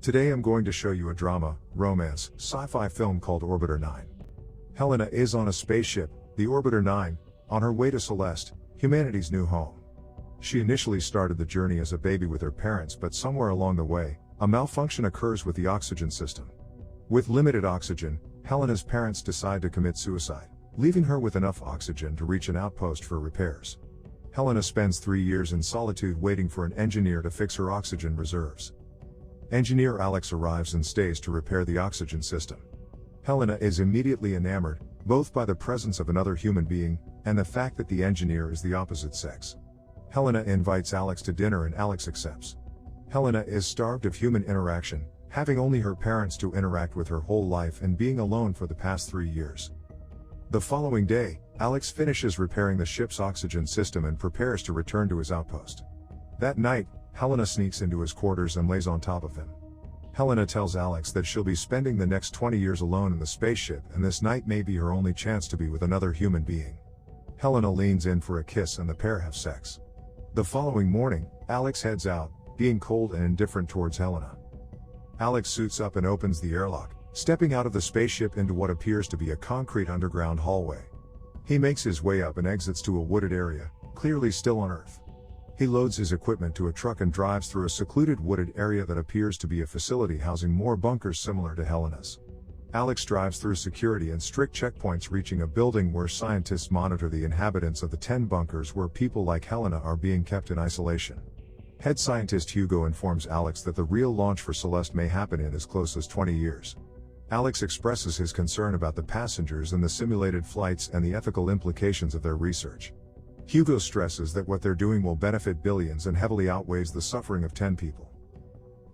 Today I'm going to show you a drama, romance, sci-fi film called Orbiter 9. Helena is on a spaceship, the Orbiter 9, on her way to Celeste, humanity's new home. She initially started the journey as a baby with her parents, but somewhere along the way, a malfunction occurs with the oxygen system. With limited oxygen, Helena's parents decide to commit suicide, leaving her with enough oxygen to reach an outpost for repairs. Helena spends 3 years in solitude waiting for an engineer to fix her oxygen reserves. Engineer Álex arrives and stays to repair the oxygen system. Helena is immediately enamored, both by the presence of another human being, and the fact that the engineer is the opposite sex. Helena invites Álex to dinner and Álex accepts. Helena is starved of human interaction, having only her parents to interact with her whole life and being alone for the past 3 years. The following day, Álex finishes repairing the ship's oxygen system and prepares to return to his outpost. That night, Helena sneaks into his quarters and lays on top of him. Helena tells Álex that she'll be spending the next 20 years alone in the spaceship, and this night may be her only chance to be with another human being. Helena leans in for a kiss and the pair have sex. The following morning, Álex heads out, being cold and indifferent towards Helena. Álex suits up and opens the airlock, stepping out of the spaceship into what appears to be a concrete underground hallway. He makes his way up and exits to a wooded area, clearly still on Earth. He loads his equipment to a truck and drives through a secluded wooded area that appears to be a facility housing more bunkers similar to Helena's. Álex drives through security and strict checkpoints, reaching a building where scientists monitor the inhabitants of the 10 bunkers where people like Helena are being kept in isolation. Head scientist Hugo informs Álex that the real launch for Celeste may happen in as close as 20 years. Álex expresses his concern about the passengers and the simulated flights and the ethical implications of their research. Hugo stresses that what they're doing will benefit billions and heavily outweighs the suffering of 10 people.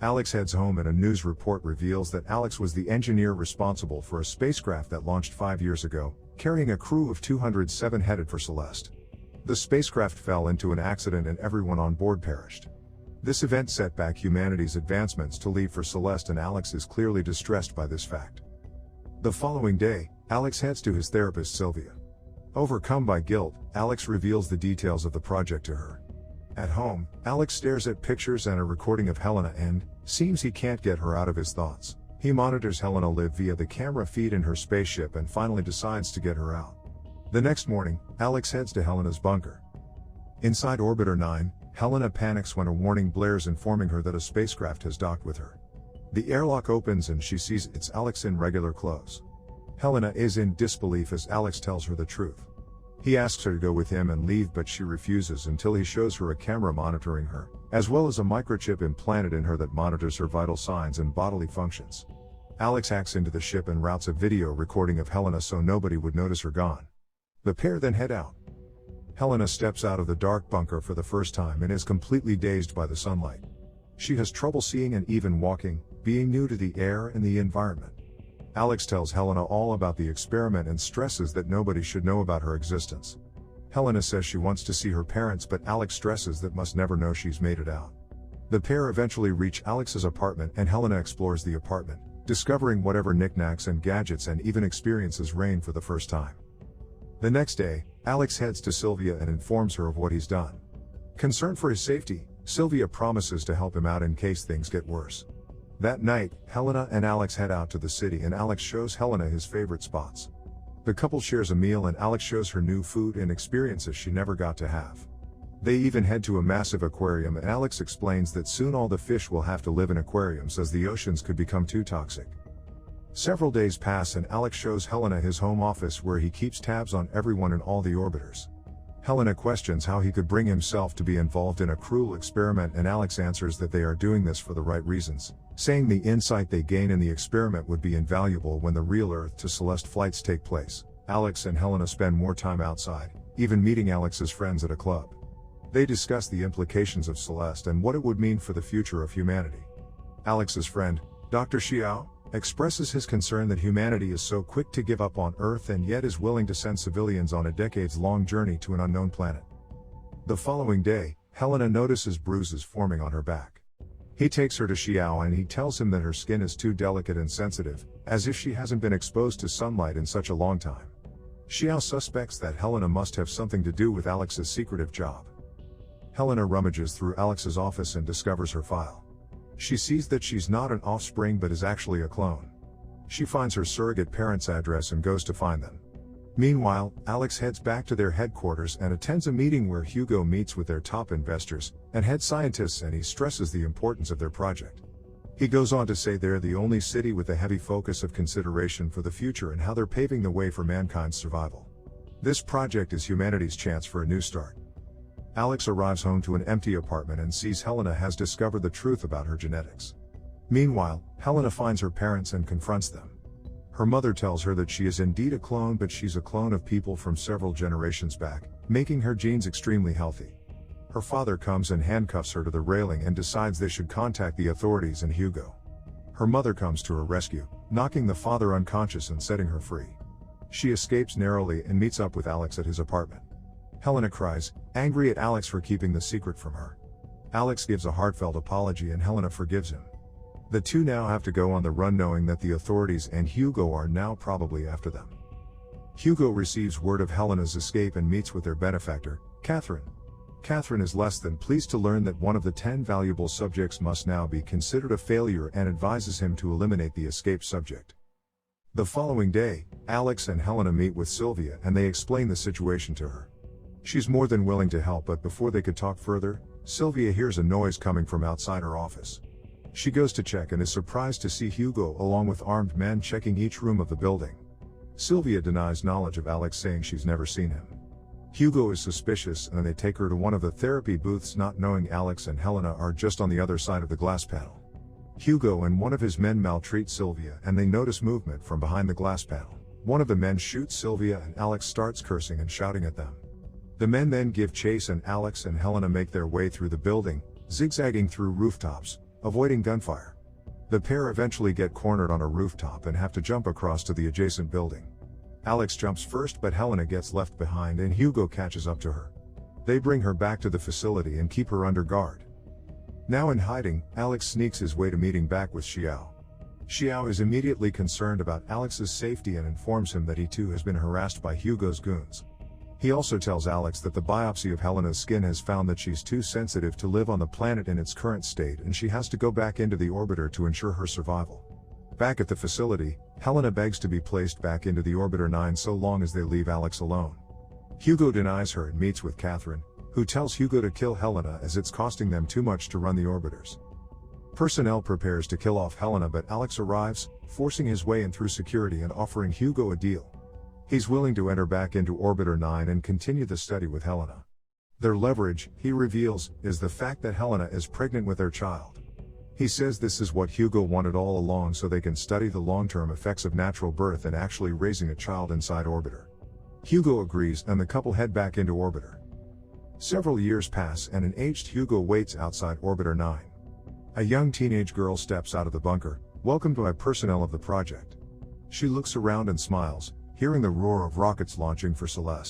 Álex heads home and a news report reveals that Álex was the engineer responsible for a spacecraft that launched 5 years ago, carrying a crew of 207 headed for Celeste. The spacecraft fell into an accident and everyone on board perished. This event set back humanity's advancements to leave for Celeste, and Álex is clearly distressed by this fact. The following day, Álex heads to his therapist Sylvia. Overcome by guilt, Álex reveals the details of the project to her. At home, Álex stares at pictures and a recording of Helena and seems he can't get her out of his thoughts. He monitors Helena live via the camera feed in her spaceship and finally decides to get her out. The next morning, Álex heads to Helena's bunker. Inside Orbiter 9, Helena panics when a warning blares informing her that a spacecraft has docked with her. The airlock opens and she sees it's Álex in regular clothes. Helena is in disbelief as Álex tells her the truth. He asks her to go with him and leave, but she refuses until he shows her a camera monitoring her, as well as a microchip implanted in her that monitors her vital signs and bodily functions. Álex hacks into the ship and routes a video recording of Helena so nobody would notice her gone. The pair then head out. Helena steps out of the dark bunker for the first time and is completely dazed by the sunlight. She has trouble seeing and even walking, being new to the air and the environment. Álex tells Helena all about the experiment and stresses that nobody should know about her existence. Helena says she wants to see her parents, but Álex stresses that must never know she's made it out. The pair eventually reach Alex's apartment and Helena explores the apartment, discovering whatever knickknacks and gadgets and even experiences reign for the first time. The next day, Álex heads to Sylvia and informs her of what he's done. Concerned for his safety, Sylvia promises to help him out in case things get worse. That night, Helena and Álex head out to the city and Álex shows Helena his favorite spots. The couple shares a meal and Álex shows her new food and experiences she never got to have. They even head to a massive aquarium and Álex explains that soon all the fish will have to live in aquariums as the oceans could become too toxic. Several days pass and Álex shows Helena his home office where he keeps tabs on everyone in all the orbiters. Helena questions how he could bring himself to be involved in a cruel experiment and Álex answers that they are doing this for the right reasons, saying the insight they gain in the experiment would be invaluable when the real Earth to Celeste flights take place. Álex and Helena spend more time outside, even meeting Alex's friends at a club. They discuss the implications of Celeste and what it would mean for the future of humanity. Alex's friend, Dr. Xiao, expresses his concern that humanity is so quick to give up on Earth and yet is willing to send civilians on a decades-long journey to an unknown planet. The following day, Helena notices bruises forming on her back. He takes her to Xiao and he tells him that her skin is too delicate and sensitive, as if she hasn't been exposed to sunlight in such a long time. Xiao suspects that Helena must have something to do with Alex's secretive job. Helena rummages through Alex's office and discovers her file. She sees that she's not an offspring but is actually a clone. She finds her surrogate parents' address and goes to find them. Meanwhile, Álex heads back to their headquarters and attends a meeting where Hugo meets with their top investors and head scientists, and he stresses the importance of their project. He goes on to say they're the only city with a heavy focus of consideration for the future and how they're paving the way for mankind's survival. This project is humanity's chance for a new start. Álex arrives home to an empty apartment and sees Helena has discovered the truth about her genetics. Meanwhile, Helena finds her parents and confronts them. Her mother tells her that she is indeed a clone, but she's a clone of people from several generations back, making her genes extremely healthy. Her father comes and handcuffs her to the railing and decides they should contact the authorities and Hugo. Her mother comes to her rescue, knocking the father unconscious and setting her free. She escapes narrowly and meets up with Álex at his apartment. Helena cries, angry at Álex for keeping the secret from her. Álex gives a heartfelt apology and Helena forgives him. The two now have to go on the run, knowing that the authorities and Hugo are now probably after them. Hugo receives word of Helena's escape and meets with their benefactor, Catherine. Catherine is less than pleased to learn that one of the 10 valuable subjects must now be considered a failure and advises him to eliminate the escaped subject. The following day, Álex and Helena meet with Sylvia and they explain the situation to her. She's more than willing to help, but before they could talk further, Sylvia hears a noise coming from outside her office. She goes to check and is surprised to see Hugo along with armed men checking each room of the building. Sylvia denies knowledge of Álex, saying she's never seen him. Hugo is suspicious and they take her to one of the therapy booths, not knowing Álex and Helena are just on the other side of the glass panel. Hugo and one of his men maltreat Sylvia and they notice movement from behind the glass panel. One of the men shoots Sylvia and Álex starts cursing and shouting at them. The men then give chase and Álex and Helena make their way through the building, zigzagging through rooftops, avoiding gunfire. The pair eventually get cornered on a rooftop and have to jump across to the adjacent building. Álex jumps first, but Helena gets left behind and Hugo catches up to her. They bring her back to the facility and keep her under guard. Now in hiding, Álex sneaks his way to meeting back with Xiao. Xiao is immediately concerned about Alex's safety and informs him that he too has been harassed by Hugo's goons. He also tells Álex that the biopsy of Helena's skin has found that she's too sensitive to live on the planet in its current state and she has to go back into the orbiter to ensure her survival. Back at the facility, Helena begs to be placed back into the Orbiter 9 so long as they leave Álex alone. Hugo denies her and meets with Catherine, who tells Hugo to kill Helena as it's costing them too much to run the orbiters. Personnel prepares to kill off Helena, but Álex arrives, forcing his way in through security and offering Hugo a deal. He's willing to enter back into Orbiter 9 and continue the study with Helena. Their leverage, he reveals, is the fact that Helena is pregnant with their child. He says this is what Hugo wanted all along, so they can study the long-term effects of natural birth and actually raising a child inside Orbiter. Hugo agrees and the couple head back into Orbiter. Several years pass and an aged Hugo waits outside Orbiter 9. A young teenage girl steps out of the bunker, welcomed by personnel of the project. She looks around and smiles, hearing the roar of rockets launching for Celeste.